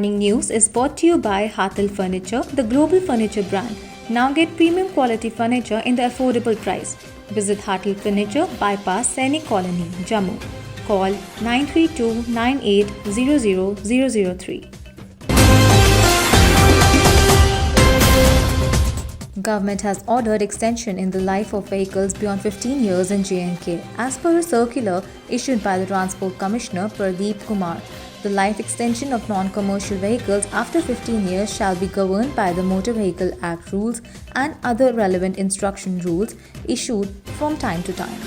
morning news is brought to you by Hathel Furniture, the global furniture brand. Now get premium quality furniture in the affordable price. Visit Hathel Furniture, Bypass, Sainik Colony, Jammu. Call 932-9800-003. Government has ordered extension in the life of vehicles beyond 15 years in J&K. As per a circular issued by the Transport Commissioner Pradeep Kumar, the life extension of non-commercial vehicles after 15 years shall be governed by the Motor Vehicle Act rules and other relevant instruction rules issued from time to time.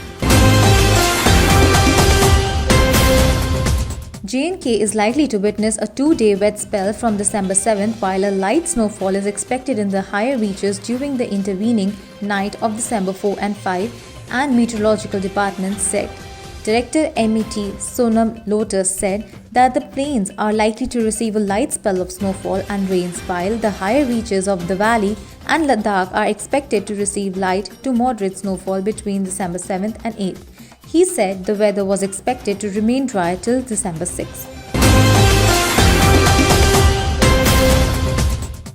J&K is likely to witness a 2-day wet spell from December 7th, while a light snowfall is expected in the higher reaches during the intervening night of December 4 and 5, and Meteorological Department said. Director MET Sonam Lotus said that the plains are likely to receive a light spell of snowfall and rains, while the higher reaches of the valley and Ladakh are expected to receive light to moderate snowfall between December 7th and 8th. He said the weather was expected to remain dry till December 6th.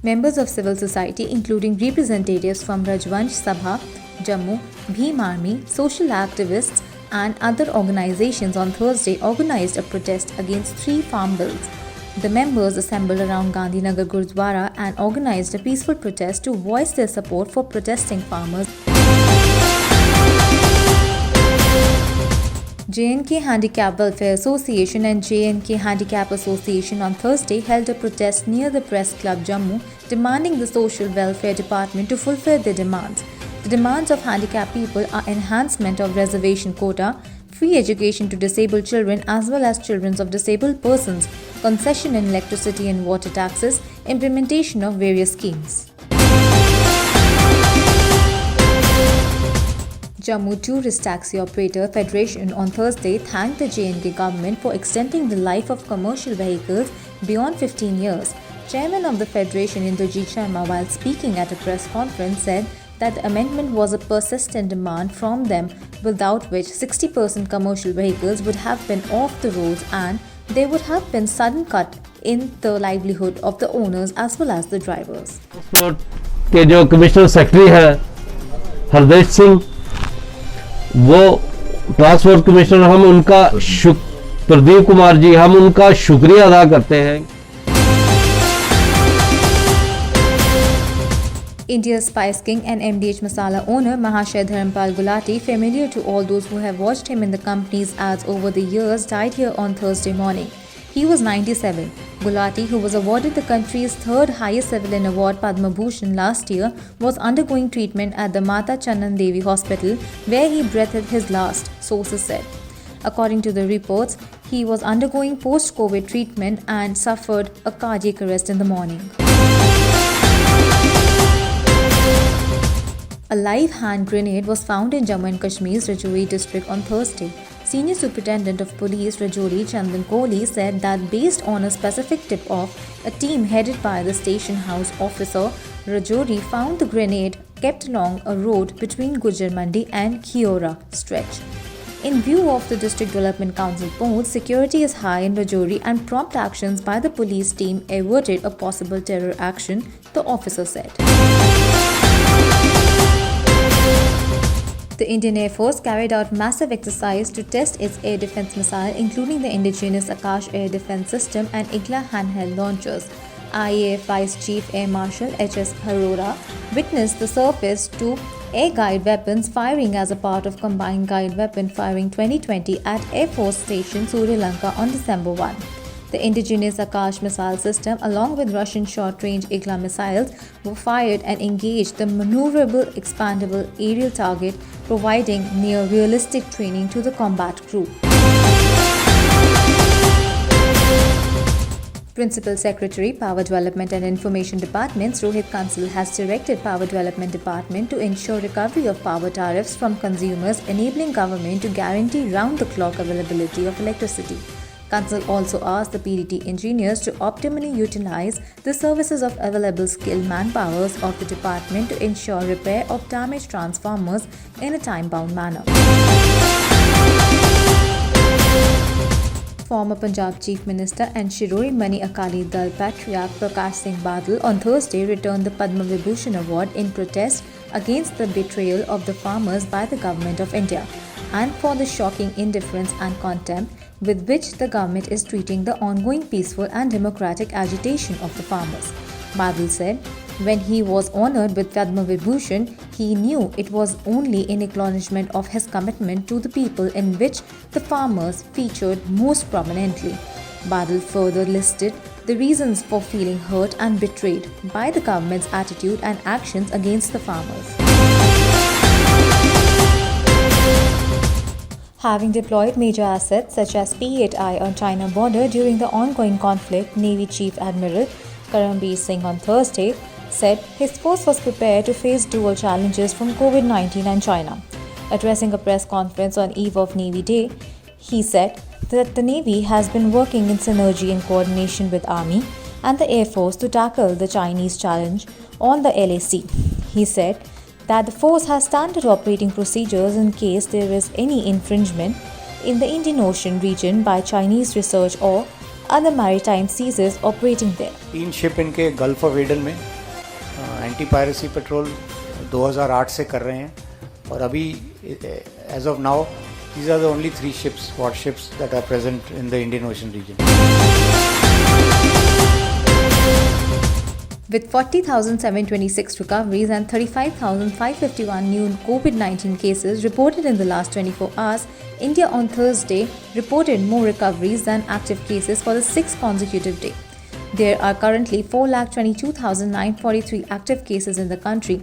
Members of civil society, including representatives from Rajvansh Sabha, Jammu, Bhim Army, social activists, and other organizations on Thursday organized a protest against 3 farm bills. The members assembled around Gandhinagar Gurdwara and organized a peaceful protest to voice their support for protesting farmers. J&K Handicap Welfare Association and J&K Handicap Association on Thursday held a protest near the Press Club Jammu, demanding the Social Welfare Department to fulfill their demands. The demands of handicapped people are enhancement of reservation quota, free education to disabled children as well as children of disabled persons, concession in electricity and water taxes, implementation of various schemes. Jammu Tourist Taxi Operator Federation on Thursday thanked the J&K government for extending the life of commercial vehicles beyond 15 years. Chairman of the Federation Indrajit Sharma, while speaking at a press conference, said that the amendment was a persistent demand from them, without which 60% commercial vehicles would have been off the roads and there would have been sudden cut in the livelihood of the owners as well as the drivers. के जो commissioner secretary है हरदेश सिंह, वो transport commissioner, हम उनका प्रदीप कुमार जी, हम उनका शुक्रिया अदा करते हैं. India's Spice King and MDH Masala owner Mahashay Dharampal Gulati, familiar to all those who have watched him in the company's ads over the years, died here on Thursday morning. He was 97. Gulati, who was awarded the country's 3rd highest civilian award Padma Bhushan last year, was undergoing treatment at the Mata Channan Devi Hospital, where he breathed his last, sources said. According to the reports, he was undergoing post-COVID treatment and suffered a cardiac arrest in the morning. A live hand grenade was found in Jammu and Kashmir's Rajouri district on Thursday. Senior Superintendent of Police Rajouri Chandan Kohli said that based on a specific tip-off, a team headed by the station house officer Rajouri found the grenade kept along a road between Gujar Mandi and Khiora stretch. In view of the District Development Council polls, security is high in Rajouri and prompt actions by the police team averted a possible terror action, the officer said. The Indian Air Force carried out massive exercise to test its air defense missile, including the indigenous Akash Air Defense System and Igla handheld launchers. IAF Vice Chief Air Marshal H.S. Arora witnessed the surface-to-air guide weapons firing as a part of Combined Guide Weapon Firing 2020 at Air Force Station Sri Lanka on December 1. The indigenous Akash missile system, along with Russian short-range Igla missiles, were fired and engaged the maneuverable, expandable aerial target, providing near-realistic training to the combat crew. Principal Secretary, Power Development and Information Departments Rohit Kansal has directed Power Development Department to ensure recovery of power tariffs from consumers, enabling government to guarantee round-the-clock availability of electricity. Kansal also asked the PDT engineers to optimally utilize the services of available skilled manpowers of the department to ensure repair of damaged transformers in a time-bound manner. former Punjab Chief Minister and Shiromani Akali Dal patriarch Prakash Singh Badal on Thursday returned the Padma Vibhushan Award in protest against the betrayal of the farmers by the Government of India and for the shocking indifference and contempt with which the government is treating the ongoing peaceful and democratic agitation of the farmers. Badal said, when he was honoured with Padma Vibhushan, he knew it was only in acknowledgement of his commitment to the people in which the farmers featured most prominently. Badal further listed the reasons for feeling hurt and betrayed by the government's attitude and actions against the farmers. Having deployed major assets such as P-8I on China border during the ongoing conflict, Navy Chief Admiral Karambir Singh on Thursday said his force was prepared to face dual challenges from COVID-19 and China. Addressing a press conference on eve of Navy Day, he said that the Navy has been working in synergy and coordination with Army and the Air Force to tackle the Chinese challenge on the LAC. He said that the force has standard operating procedures in case there is any infringement in the Indian Ocean region by Chinese research or other maritime seas operating there. 3 ship इनके gulf of Aden में anti piracy patrol 2008 से कर रहे हैं और अभी as of now these are the only 3 ships, warships that are present in the Indian Ocean region. With 40,726 recoveries and 35,551 new COVID-19 cases reported in the last 24 hours, India on Thursday reported more recoveries than active cases for the 6th consecutive day. There are currently 4,22,943 active cases in the country,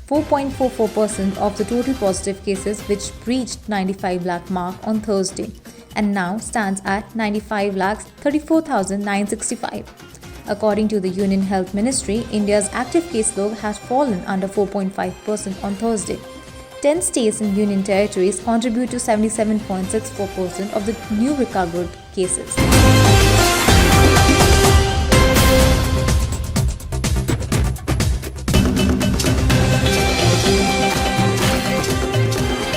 4.44% of the total positive cases, which reached 95 lakh mark on Thursday and now stands at 95,34,965. According to the Union Health Ministry, India's active caseload has fallen under 4.5% on Thursday. 10 states and union territories contribute to 77.64% of the new recovered cases.